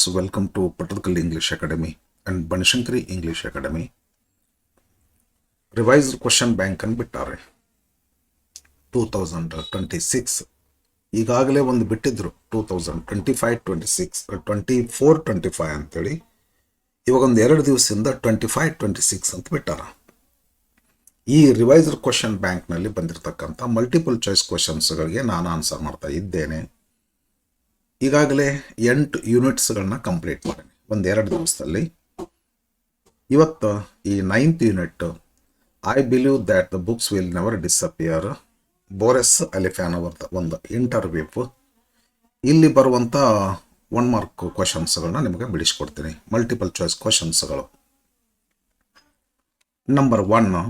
students, welcome to Patakal English Academy and Banishankari English Academy. Revised Question Bank and ಬಿಟ್ಟಾರೆ 2026 ಈಗಾಗಲೇ ಒಂದು ಬಿಟ್ಟಿದ್ರು 2025-26 24-25 ಅಂತೇಳಿ. ಇವಾಗ ಒಂದು 2 ದಿವಸದಿಂದ 25-26 ಅಂತ ಬಿಟ್ಟಾರ. ಈ ರಿವೈಸ್ಡ್ ಕ್ವಶನ್ ಬ್ಯಾಂಕ್ನಲ್ಲಿ ಬಂದಿರತಕ್ಕಂಥ ಮಲ್ಟಿಪಲ್ ಚಾಯ್ಸ್ ಕ್ವಶನ್ಸ್ಗಳಿಗೆ ನಾನು ಆನ್ಸರ್ ಮಾಡ್ತಾ ಇದ್ದೇನೆ. ಈಗಾಗಲೇ 8 ಯೂನಿಟ್ಸ್ಗಳನ್ನ ಕಂಪ್ಲೀಟ್ ಮಾಡೀನಿ ಒಂದು 2 ದಿವಸದಲ್ಲಿ. ಇವತ್ತು ಈ 9th unit I believe that the books will never disappear Borges Alifano ಅವರ್ದ ಒಂದು ಇಂಟರ್ವ್ಯೂ. ಇಲ್ಲಿ ಬರುವಂಥ 1 ಮಾರ್ಕ್ ಕ್ವಶನ್ಸ್ಗಳನ್ನ ನಿಮಗೆ ಬಿಡಿಸ್ಕೊಡ್ತೀನಿ. ಮಲ್ಟಿಪಲ್ ಚಾಯ್ಸ್ ಕ್ವಶನ್ಸ್ಗಳು. Number 1,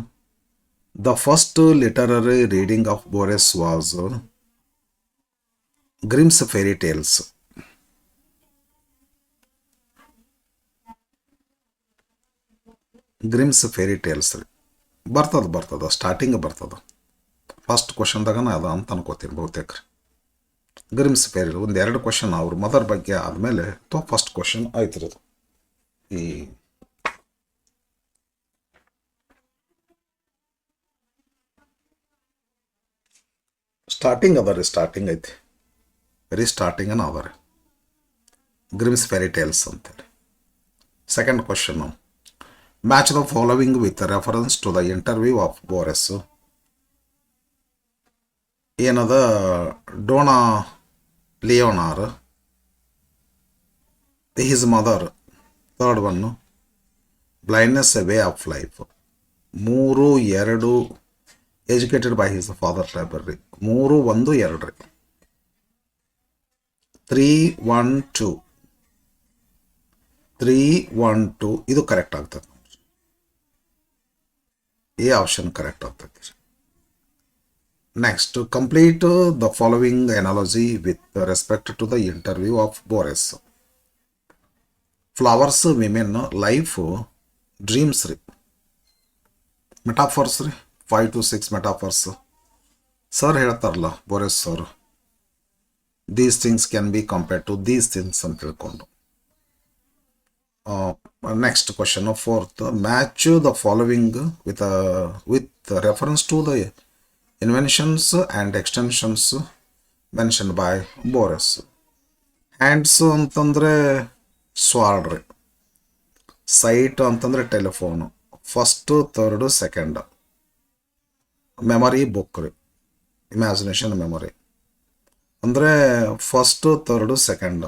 the first literary reading of Borges was Grimm's fairy tales. Grimm's fairy tales ರೀ ಬರ್ತದ ಸ್ಟಾರ್ಟಿಂಗ್ ಬರ್ತದ. ಫಸ್ಟ್ ಕ್ವಶನ್ದಾಗನ ಅದ ಅಂತ ಅನ್ಕೋತೀನಿ ಬಹುತೇಕ. ಗ್ರಿಮ್ಸ್ ಫೇರಿ ಒಂದು 2 ಕ್ವಶನ್ ಅವ್ರ ಮದರ್ ಬಗ್ಗೆ ಆದಮೇಲೆ ಫಸ್ಟ್ ಕ್ವಶನ್ ಆಯ್ತು ಅದು. ಈ ಸ್ಟಾರ್ಟಿಂಗ್ ಅದ ರೀ, ಸ್ಟಾರ್ಟಿಂಗ್ ಐತಿ, ವೆರಿ ಸ್ಟಾರ್ಟಿಂಗ್ ಅನ್ನ ಅದ ರೀ ಗ್ರಿಮ್ಸ್ ಫೇರಿ ಟೇಲ್ಸ್ ಅಂತೇಳಿ. Second question, match the following with reference to the interview of Borges. ಏನದ Dona Leonor, his mother. Third one, blindness a way of life. 3-2 educated by his father library. 3-1-2 ರೀ. 3-1-2 ಇದು correct ಆಗ್ತದೆ. ಈ option correct ಆಗ್ತದೆ. Next, complete the following analogy with respect to the interview of Borges. Flowers, women, life, dreams ರೀ. Metaphors ರೀ, 5 to 6 metaphors. Sir ಹೇಳ್ತಾರಲ್ಲ Borges sir, these things can be compared to these things ಅಂತ ತಿಳ್ಕೊಂಡು. Next question, fourth, match the following with reference to the inventions and extensions mention by Borges. Hands ಅಂತಂದರೆ sword ರೀ. Sight ಅಂತಂದರೆ telephone. First, third, second. Memory, book ರೀ. Imagination, memory ಅಂದರೆ first, third, second.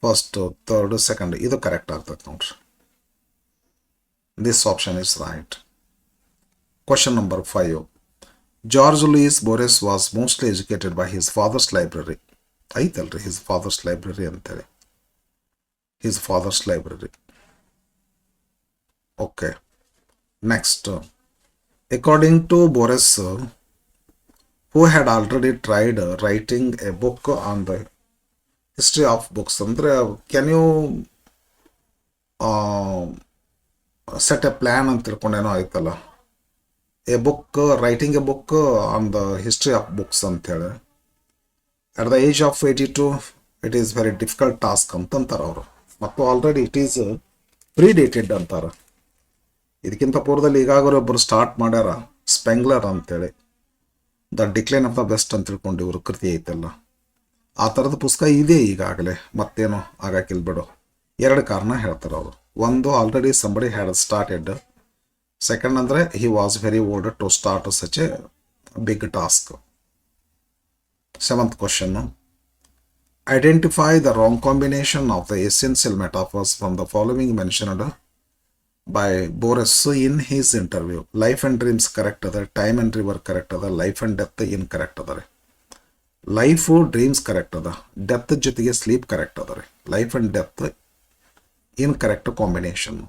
First, third, second ಇದು correct ಆಗ್ತದೆ ನೋಡ್ರಿ. This option is right. Question number 5, George Luis Borges was mostly educated by his father's library. ಐತಲ್ರಿ his father's library ಅಂತೇಳಿ. His father's library. Okay. Next, according to Boris, who had already tried writing a book on the history of books. ಅಂದರೆ can you set a plan ಅಂತ ತಿಳ್ಕೊಂಡೇನೋ ಆಯ್ತಲ್ಲ. Writing a book on the history of books ಅಂತೇಳಿ. At the age of 82 it is very difficult task ಅಂತಂತಾರೆ ಅವರು. ಮತ್ತು already it is ಪ್ರೀಡೇಟೆಡ್ ಅಂತಾರೆ. ಇದಕ್ಕಿಂತ ಪೂರ್ವದಲ್ಲಿ ಈಗಾಗಲೇ ಒಬ್ಬರು ಸ್ಟಾರ್ಟ್ ಮಾಡ್ಯಾರ, ಸ್ಪೆಂಗ್ಲರ್ ಅಂತೇಳಿ. The decline of the best ಅಂತ ತಿಳ್ಕೊಂಡು ಇವರು ಕೃತಿ ಐತಲ್ಲ, ಆ ಥರದ ಪುಸ್ತಕ ಇದೆ ಈಗಾಗಲೇ. ಮತ್ತೇನೋ ಆಗಾಕಿಲ್ ಬಿಡು. 2 ಕಾರಣ ಹೇಳ್ತಾರೆ ಅವರು. ಒಂದು, already somebody had started. Second ಅಂದರೆ he was very old to start such a big task. 7th question, identify the wrong combination of the essential metaphors from the following mentioned by Borges in his interview. Life and dreams correct ಅದ, time and river correct ಅದ, life and death incorrect ಅದ ರೀ. Life, dreams correct ಅದ, death ಜೊತೆಗೆ sleep correct ಅದ ರೀ. Life and death in correct combination.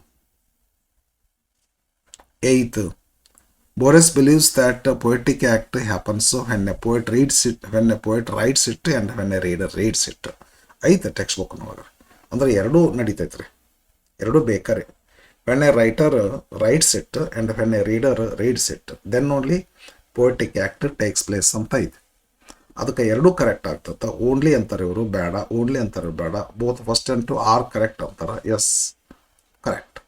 8th, Borges believes that poetic act happens when a poet reads it, when a poet writes it and when a reader reads it. ಐತೆ text ಬುಕ್ನೊಳಗೆ. ಅಂದರೆ ಎರಡೂ ನಡೀತೈತೆ ರೀ, ಎರಡೂ ಬೇಕಾರೆ. when a writer writes it and when a reader reads it, then only poetic act takes place ಅಂತ ಇದೆ. ಅದಕ್ಕೆ ಎರಡೂ ಕರೆಕ್ಟ್ ಆಗ್ತದೆ. ಓನ್ಲಿ ಅಂತಾರೆ ಇವರು, ಬೇಡ. ಓನ್ಲಿ ಅಂತಾರೆ ಬೇಡ. Both first and two are correct ಅಂತಾರೆ. Yes, correct.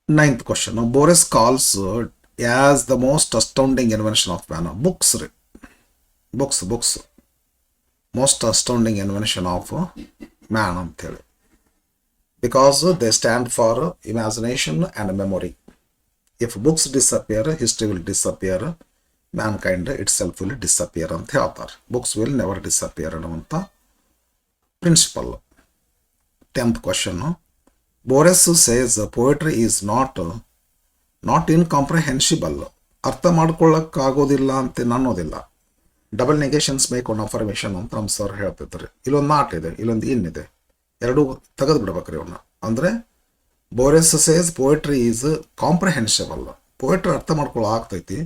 Ninth question. Borges calls as the most astounding invention of man. Books ರೀ, books most astounding invention of man ಅಂತೇಳಿ. Because they stand for imagination and memory. If books disappear, history will disappear, mankind itself will disappear ಅಂತ ಹೇಳ್ತಾರೆ. Books will never disappear ಅನ್ನುವಂಥ principle. 10th question. Borges says poetry is not incomprehensible. ಅರ್ಥ ಮಾಡ್ಕೊಳ್ಳೋಕ್ಕಾಗೋದಿಲ್ಲ ಅಂತ ಅನ್ನೋದಿಲ್ಲ. Double ನೆಗೇಷನ್ಸ್ make one affirmation ಅಂತ ನಮ್ಮ sir ಹೇಳ್ತಿದ್ದಾರೆ. ಇಲ್ಲೊಂದು ನಾಟ್ ಇದೆ, ಇಲ್ಲೊಂದು ಇನ್ ಇದೆ, ಎರಡೂ ತೆಗೆದು ಬಿಡ್ಬೇಕ್ರಿ ಅವನ್ನ. ಅಂದರೆ Boris says poetry is comprehensible. Poetry ಅರ್ಥ ಮಾಡ್ಕೊಳ್ಳೋ ಆಗ್ತೈತಿ,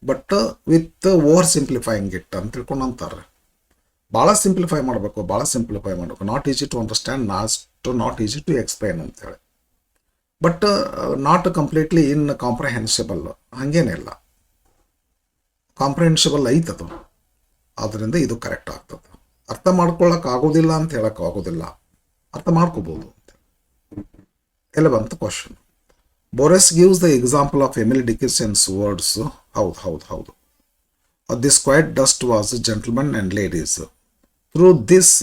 but with over simplifying it ಅಂತ ತಿಳ್ಕೊಂಡು ಅಂತಾರೆ. ಭಾಳ ಸಿಂಪ್ಲಿಫೈ ಮಾಡಬೇಕು. Not easy to understand, not easy to explain ಅಂತೇಳಿ. But not completely incomprehensible ಹಾಗೇನಿಲ್ಲ, ಕಾಂಪ್ರಹೆನ್ಸಿಬಲ್ ಐತದು. ಆದ್ದರಿಂದ ಇದು ಕರೆಕ್ಟ್ ಆಗ್ತದೆ. ಅರ್ಥ ಮಾಡ್ಕೊಳ್ಳೋಕೆ ಆಗೋದಿಲ್ಲ ಅಂತ ಹೇಳಕ್ಕೆ ಆಗೋದಿಲ್ಲ, ಅರ್ಥ ಮಾಡ್ಕೋಬೋದು ಅಂತ. 11th question. Borges gives the example of Emily Dickinson's words. ಹೌದು. This quiet dust was gentleman and ladies. Through this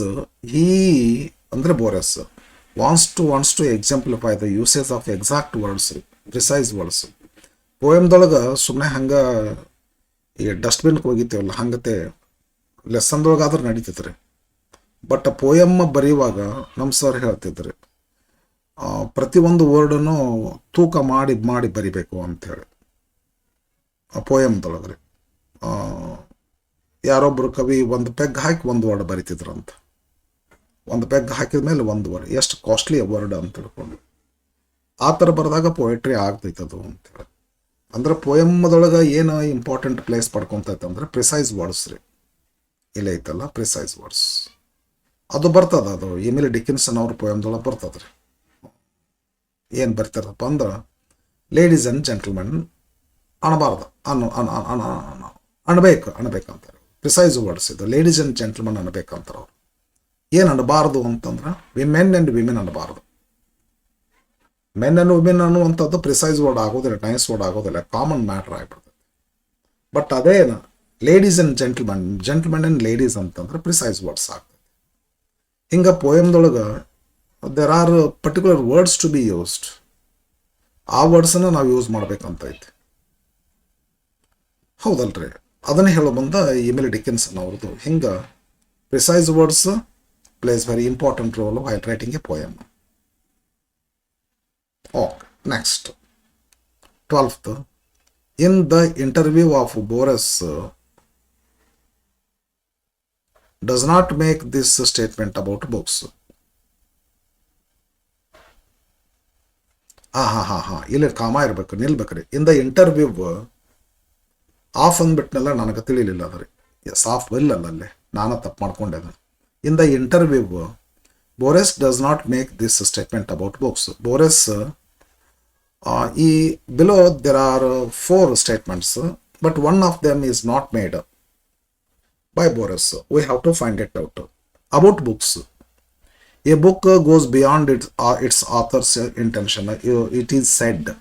he ಅಂದರೆ Borges wants to exemplify the usage of exact words, precise words. ಪೋಯಮ್ದೊಳಗೆ ಸುಮ್ಮನೆ ಹಂಗೆ ಈ ಡಸ್ಟ್ಬಿನ್ಗೆ ಹೋಗಿತ್ತೇವಲ್ಲ ಹಂಗತೆ ಲೆಸನ್ದೊಳಗಾದ್ರೆ ನಡೀತೈತ್ರಿ. But poem ಬರೆಯುವಾಗ ನಮ್ಮ sir ಹೇಳ್ತಿದ್ರಿ, ಪ್ರತಿಯೊಂದು ವರ್ಡನ್ನು ತೂಕ ಮಾಡಿ ಬರಿಬೇಕು ಅಂಥೇಳಿ. ಆ ಪೋಯಮ್ದೊಳಗೆ ರೀ ಯಾರೊಬ್ಬರು ಕವಿ ಒಂದು ಪೆಗ್ ಹಾಕಿ ಒಂದು ವರ್ಡ್ ಬರಿತಿದ್ರಂತ. ಒಂದು ಪೆಗ್ ಹಾಕಿದ ಮೇಲೆ ಒಂದು ವರ್ಡ್, ಎಷ್ಟು ಕಾಸ್ಟ್ಲಿ ವರ್ಡ್ ಅಂತ ತಿಳ್ಕೊಂಡು ಆ ಥರ ಬರೆದಾಗ ಪೋಯಟ್ರಿ ಆಗ್ತೈತದು ಅಂತೇಳಿ. ಅಂದ್ರೆ ಪೋಯಮ್ದೊಳಗೆ ಏನು ಇಂಪಾರ್ಟೆಂಟ್ ಪ್ಲೇಸ್ ಪಡ್ಕೊತೈತೆ ಅಂದರೆ ಪ್ರಿಸೈಸ್ ವರ್ಡ್ಸ್ ರೀ. ಇಲ್ಲ ಐತಲ್ಲ ಪ್ರಿಸೈಸ್ ವರ್ಡ್ಸ್, ಅದು ಬರ್ತದೆ. ಅದು ಎಮಿಲಿ ಡಿಕಿನ್ಸನ್ ಅವ್ರ ಪೋಯಮ್ದೊಳಗೆ ಬರ್ತದೆ ರೀ. ಏನು ಬರ್ತಾರಪ್ಪ ಅಂದ್ರೆ ಲೇಡೀಸ್ ಆ್ಯಂಡ್ ಜೆಂಟಲ್ಮೆನ್ ಅಣಬಾರ್ದು, ಅಣಬೇಕಂತಾರೆ. ಪ್ರಿಸೈಸ್ ವರ್ಡ್ಸ್ ಇದು. ಲೇಡೀಸ್ ಆ್ಯಂಡ್ ಜೆಂಟಲ್ಮೆನ್ ಅನ್ಬೇಕಂತಾರೆ ಅವ್ರು. ಏನು ಅನ್ನಬಾರ್ದು ಅಂತಂದ್ರೆ ಮೆನ್ ಆ್ಯಂಡ್ ವಿಮೆನ್ ಅನ್ನಬಾರ್ದು. ಮೆನ್ ಆ್ಯಂಡ್ ವಿಮೆನ್ ಅನ್ನುವಂಥದ್ದು ಪ್ರಿಸೈಸ್ ವರ್ಡ್ ಆಗೋದಿಲ್ಲ, ನೈಸ್ ವರ್ಡ್ ಆಗೋದಿಲ್ಲ, ಕಾಮನ್ ಮ್ಯಾಟ್ರ್ ಆಗಿಬಿಡ್ತದೆ. ಬಟ್ ಅದೇನು ladies and gentlemen and ladies ಅಂತಂದ್ರೆ ಪ್ರಿಸೈಸ್ ವರ್ಡ್ಸ್ ಆಗ್ತದೆ. ಹಿಂಗೆ ಪೋಯಮ್ದೊಳಗೆ there are particular words to be used. ಆ ವರ್ಡ್ಸನ್ನು ನಾವು ಯೂಸ್ ಮಾಡ್ಬೇಕಂತೈತೆ. ಹೌದಲ್ರಿ, ಅದನ್ನೇ ಹೇಳೋ ಬಂದ ಎಮಿಲಿ ಡಿಕಿನ್ಸನ್ ಅವ್ರದ್ದು. ಹಿಂಗೆ precise words plays very important role while writing a poem. Okay, next. 12th. In the interview of Boris does not make this statement about books. ಇಲ್ಲಿ ಕಾಮ ಇರಬೇಕು, ನಿಲ್ಬೇಕ್ರಿ. ಇನ್ ದ ಇಂಟರ್ವ್ಯೂ ಆಫ್ ಅಂದ್ಬಿಟ್ನೆಲ್ಲ ನನಗೆ ತಿಳಿಲಿಲ್ಲ ಅದ್ರಿ. ಎಸ್, ಆಫ್ ಇಲ್ಲಲ್ಲ ಅಲ್ಲಿ, ನಾನು ತಪ್ಪು ಮಾಡ್ಕೊಂಡೆ. In the interview, Boris does not make this statement about books. Boris, below there are 4 statements, but one of them is not made by Boris. We have to find it out. About books. A book goes beyond its author's intention. It is said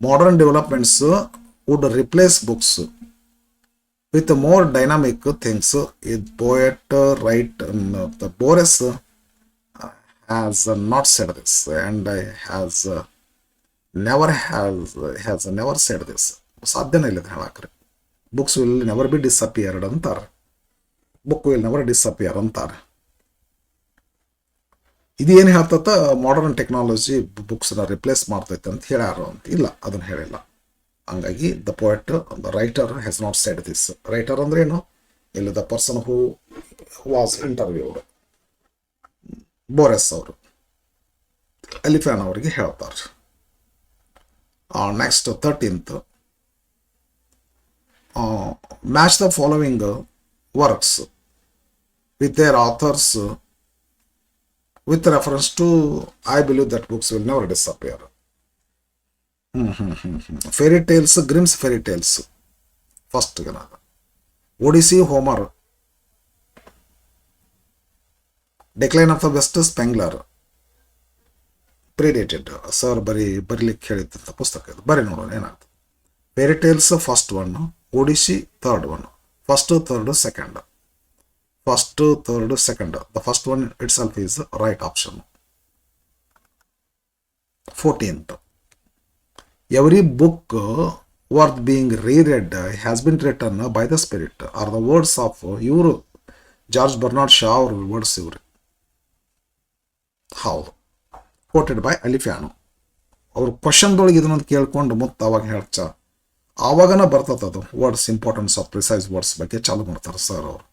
modern developments would replace books with more dynamic things. Poet the Boris has not said this, and has never said this. ಸಾಧ್ಯನೇ ಇಲ್ಲ ಹೇಳಕ್ರಿ. Books will never be disappeared ಅಂತಾರೆ. Book will never disappear ಅಂತಾರೆ. ಇದೇನು ಹೇಳ್ತತ್ತ, modern technology ಬುಕ್ಸ್ನ replace ಮಾಡ್ತೈತೆ ಅಂತ ಹೇಳ್ಯಾರ ಅಂತ. ಇಲ್ಲ, ಅದನ್ನು ಹೇಳಿಲ್ಲ. ಹಂಗಾಗಿ the poet, the writer has not said this. Writer ಅಂದ್ರೆ ಏನು? ಇಲ್ಲಿ the person who was interviewed, Borges ಅವರು ಎಲಿಫ್ಯಾನ್ ಅವರಿಗೆ ಹೇಳ್ತಾರೆ. Next 13th. Match the following works with their authors with reference to I believe that books will never disappear. Fairy tales, Grimm's fairy tales first. Odyssey, Homer, decline of the West, Spengler, predated. Sir ಬರೀಲಿಕ್ಕೆ ಹೇಳಿದ್ದಂಥ ಪುಸ್ತಕ ಇದು, ಬರೀ ನೋಡೋಣ ಏನಾಗ್ತದೆ. Fairy tales first one, Odyssey third one, first third second, first third second. The first one itself is right option. 14th, every book worth being reread has been written by the spirit are the words of ಇವರು George Bernard Shah ಅವ್ರ words ಇವ್ರಿ. ಹೌದು, coated by ಅಲಿಫ್ಯಾನೋ. ಅವ್ರು ಕ್ವಶನ್ದೊಳಗೆ ಇದನ್ನೊಂದು ಕೇಳ್ಕೊಂಡು ಮತ್ತೆ ಅವಾಗ ಹೇಳ್ಚ ಆವಾಗನ ಬರ್ತದೆ ಅದು words, importance of precise words ಬಗ್ಗೆ ಚಾಲು ಮಾಡ್ತಾರೆ ಸರ್ ಅವರು.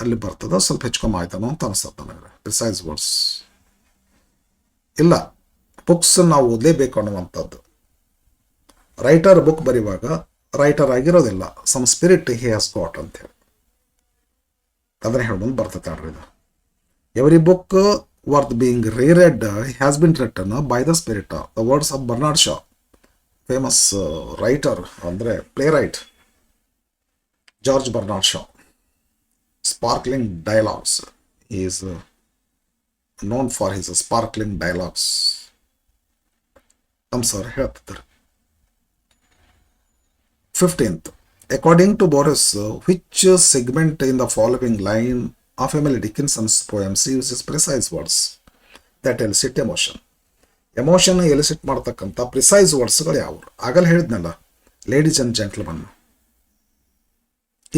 ಅಲ್ಲಿ ಬರ್ತದ, ಸ್ವಲ್ಪ ಹೆಚ್ಚುಕಮ್ಮಿ ಆಯ್ತಾನೋ ಅಂತ ಅನಿಸ್ತದೆ ನನಗೆ. ಪ್ರಿಸೈಸ್ ವರ್ಡ್ಸ್ ಇಲ್ಲ, ಬುಕ್ಸ್ ನಾವು ಓದಲೇಬೇಕು ಅನ್ನುವಂಥದ್ದು. ರೈಟರ್ ಬುಕ್ ಬರೆಯುವಾಗ ರೈಟರ್ ಆಗಿರೋದಿಲ್ಲ, some spirit he has got ಅಂತೇಳಿ ಅದನ್ನ ಹೇಳ್ಬಂದು ಬರ್ತೈತೆ ಆಡ್ರಿ ಇದು. Every book worth being reread has been written by the spirit, the words of Bernard Shaw, famous writer ಅಂದರೆ playwright George Bernard Shaw. Sparkling dialogues. He is known for his sparkling dialogues. Sir ಹೇಳ್ತಿದ್ದಾರೆ. 15th, according to Boris, which segment in the following line of Emily Dickinson's poems uses precise words that elicit emotion? Emotion elicit ಮಾಡ್ತಕ್ಕಂಥ precise ವರ್ಡ್ಸ್ಗಳು ಯಾವುವು? ಆಗಲ್ಲ ಹೇಳಿದ್ನಲ್ಲ, ladies and gentleman,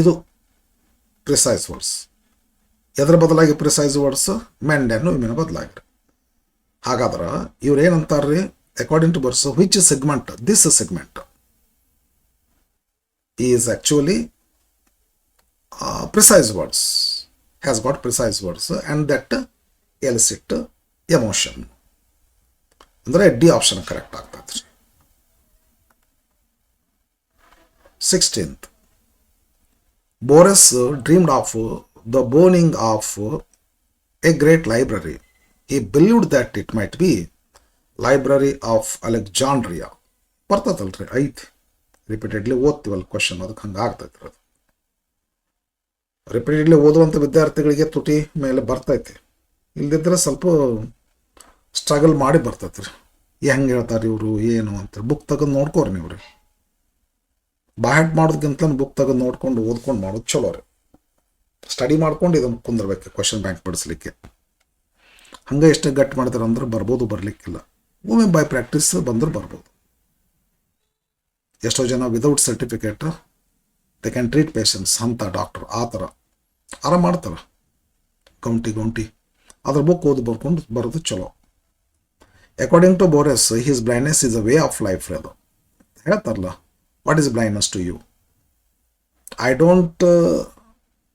ಇದು precise words. ಎದ್ರ ಬದಲಾಗಿ precise words? Men and women ಬದಲಾಗಿ. ಹಾಗಾದ್ರೆ ಇವ್ರು ಏನಂತಾರ್ರಿ, according to Borges which segment, this segment is actually precise words, has got precise words and that elicit emotion. ಅಂದರೆ ಡಿ ಆಪ್ಷನ್ ಕರೆಕ್ಟ್ ಆಗ್ತದೆ. 16th, Boris dreamed of the burning of a great library. He believed that it might be Library of Alexandria. ಬರ್ತದಲ್ರಿ, ಐತಿ, repeatedly ಓದ್ತೀವಲ್ಲ question, ಅದಕ್ಕೆ ಹಂಗೆ ಆಗ್ತೈತಿ. ಅದು repeatedly ಓದುವಂಥ ವಿದ್ಯಾರ್ಥಿಗಳಿಗೆ ತುಟಿ ಮೇಲೆ ಬರ್ತೈತಿ, ಇಲ್ದಿದ್ರೆ ಸ್ವಲ್ಪ ಸ್ಟ್ರಗಲ್ ಮಾಡಿ ಬರ್ತೈತಿ ರೀ. ಹೆಂಗೆ ಹೇಳ್ತಾರೆ ಇವರು ಏನು ಅಂತ ಬುಕ್ ತೆಗೆದು ನೋಡ್ಕೋರಿ ನೀವು ರೀ. ಬಾಹ್ಯಾಟ್ ಮಾಡೋದಕ್ಕಿಂತ ಬುಕ್ ತೆಗೆದು ನೋಡ್ಕೊಂಡು ಓದ್ಕೊಂಡು ಮಾಡೋದು ಚಲೋ ರೀ. ಸ್ಟಡಿ ಮಾಡ್ಕೊಂಡು ಇದನ್ನು ಕುಂದಿರ್ಬೇಕು ಕ್ವಶನ್ ಬ್ಯಾಂಕ್ ಬಿಡಿಸ್ಲಿಕ್ಕೆ. ಹಂಗೆ ಎಷ್ಟೇ ಗಟ್ಟಿ ಮಾಡ್ತಾರೆ ಅಂದ್ರೆ ಬರ್ಬೋದು, ಬರಲಿಕ್ಕಿಲ್ಲ. ಒಮ್ಮೆ ಬೈ ಪ್ರಾಕ್ಟೀಸ್ ಬಂದ್ರೆ ಬರ್ಬೋದು. ಎಷ್ಟೋ ಜನ without certificate they can treat patients ಅಂತ ಡಾಕ್ಟರ್ ಆ ಥರ ಆರಾಮ್ ಮಾಡ್ತಾರೆ. ಗೌಂಟಿ ಅದ್ರ ಬುಕ್ ಓದಿ ಬರ್ಕೊಂಡು ಬರೋದು ಚಲೋ. According to Borges, his blindness is a way of life. ಅದು ಹೇಳ್ತಾರಲ್ಲ, what is blindness to you?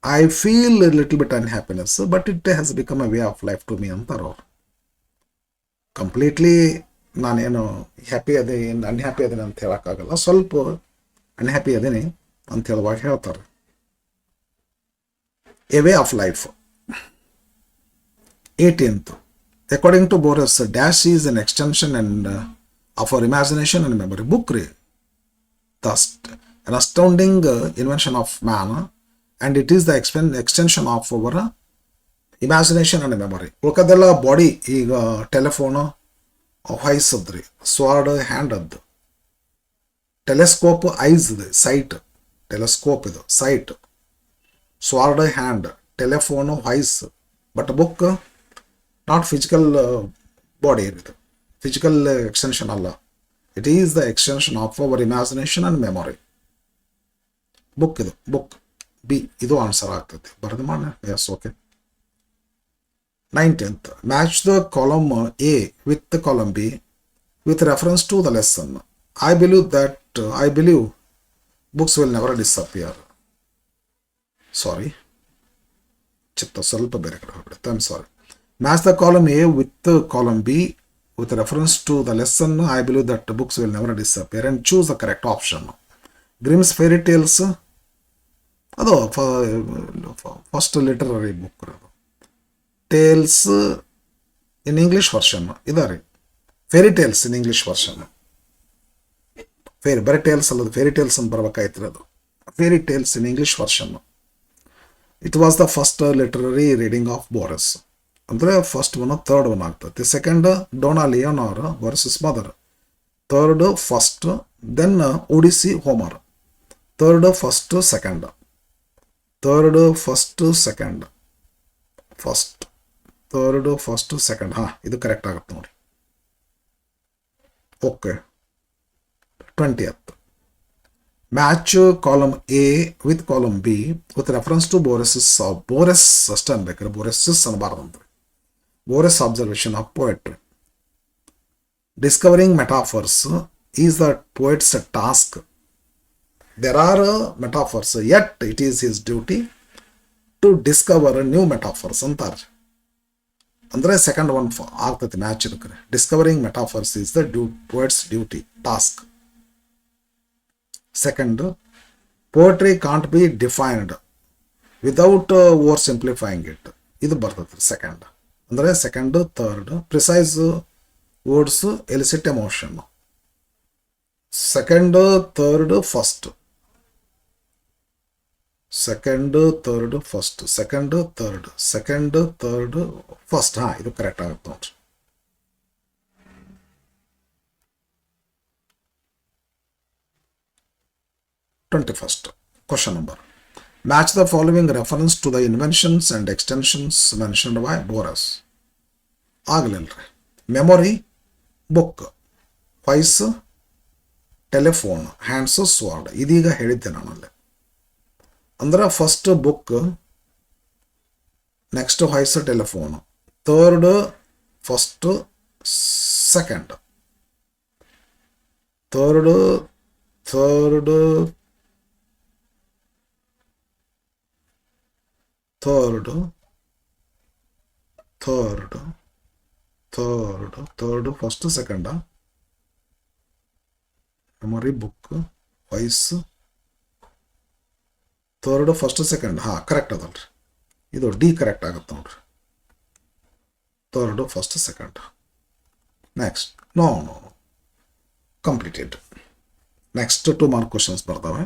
I feel a little bit unhappiness, but it has become a way of life to me ಅಂತಾರೆ ಅವ್ರು. Completely ನಾನೇನು happy ಅದೇನು unhappy ಅದೇನೆ ಅಂತ ಹೇಳೋಕ್ಕಾಗಲ್ಲ, ಸ್ವಲ್ಪ ಅನ್ಹ್ಯಾಪಿ ಅದೇನೆ ಅಂತ ಹೇಳುವಾಗ ಹೇಳ್ತಾರೆ. A way of life. 18th, according to Borges, dash is an extension and of our imagination and memory. Book ರೀ, an astounding invention of man, and it is the extension of our imagination and memory. ಉಳ್ಕದೆಲ್ಲ body. ಈಗ telephone ವಾಯ್ಸದ್ರಿ, sword hand ಅದ್ದು, telescope eyes ಇದೆ, sight telescope ಇದು sight, sword hand, telephone voice. But book not physical body, ಇದು physical extension ಅಲ್ಲ. It is the extension of our imagination and memory. Book ಇದು, book B, ಇದು answer ಆಗ್ತೈತಿ. ಬರೆದು ಮಾಡಿ. Yes, okay. 19th, match the column A with the column B with reference to the lesson. I believe books will never disappear. Sorry, ಚಿತ್ತ ಸ್ವಲ್ಪ ಬೇರೆ ಕಡೆ ಹೋಗ್ಬಿಡುತ್ತೆ. I am sorry. Match the column A with column B with reference to the lesson. I believe that books will never disappear, and choose the correct option. Grimm's fairy tales, ಅದು first literary book. Tales in English version ಇದಾರೆ fairy tales in English version. ಬರೀ tales ಅಲ್ಲದು, fairy tales ಅಂತ ಬರ್ಬೇಕಾಯ್ತು ಅದು. Fairy tales in English version. It was the first literary reading of Borges. ಅಂದರೆ first one third one ಆಗ್ತದೆ. Second Dona Leonor versus mother. Third first, then Odyssey Homer. Third first second, third first second, first third first second. ಹಾಂ, ಇದು correct ಆಗುತ್ತೆ ನೋಡಿ. Okay. 20th. Match column A with column B with reference to Borges ಅಷ್ಟೇ ಅನ್ಬೇಕಾದ್ರೆ ಬೋರೆಸಿಸ್ ಅನ್ನಬಾರ್ದಂದ್ರೆ. Borges observation of poetry. Discovering metaphors is the poet's task. There are metaphors, yet it is his duty to discover new metaphors ಅಂತಾರೆ. ಅಂದರೆ second one ಆಗ್ತದೆ match. ಇದಕ್ಕೆ discovering metaphors is the poet's duty, task. Second, poetry can't be defined without over simplifying it. ಇದು ಬರ್ತದೆ second. ಅಂದರೆ second third precise words elicit emotion. Second third first, second third first, second third, second third first. ಹಾಂ, ಇದು correct ಆಗುತ್ತೆ ನೋಡ್ರಿ. Twenty first question number. Match the following reference to the inventions and extensions mentioned by Borges. ಆಗಲಿಲ್ಲರಿ. Memory, book, voice, telephone, hands, sword. ಇದೀಗ ಹೇಳಿದ್ದೆ ನಾನಲ್ಲಿ. ಅಂದ್ರೆ first book, next voice, telephone, third first second, third third third third third third first second, memory, book, voice, third first second. ಹಾಂ, correct ಅದಲ್ರಿ. ಇದು D correct ಆಗುತ್ತೆ ನೋಡ್ರಿ. Third first second. Next no completed. Next 2 mark questions ಬರ್ತವೆ.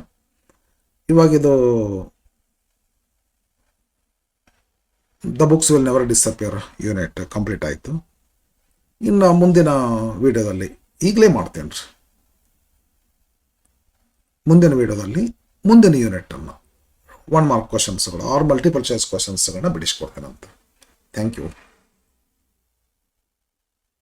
ಇವಾಗಿದು the books will never disappear unit complete ಆಯಿತು. ಇನ್ನು ಮುಂದಿನ ವಿಡಿಯೋದಲ್ಲಿ ಈಗಲೇ ಮಾಡ್ತೇನೆ ರೀ. ಮುಂದಿನ ವಿಡಿಯೋದಲ್ಲಿ ಮುಂದಿನ ಯೂನಿಟನ್ನು 1 ಮಾರ್ಕ್ ಕ್ವಶನ್ಸ್ಗಳು ಆರ್ ಮಲ್ಟಿಪಲ್ ಚಾಯ್ಸ್ ಕ್ವಶನ್ಸ್ಗಳನ್ನ ಬಿಡಿಸ್ಕೊಡ್ತೇನೆ ಅಂತ. Thank you.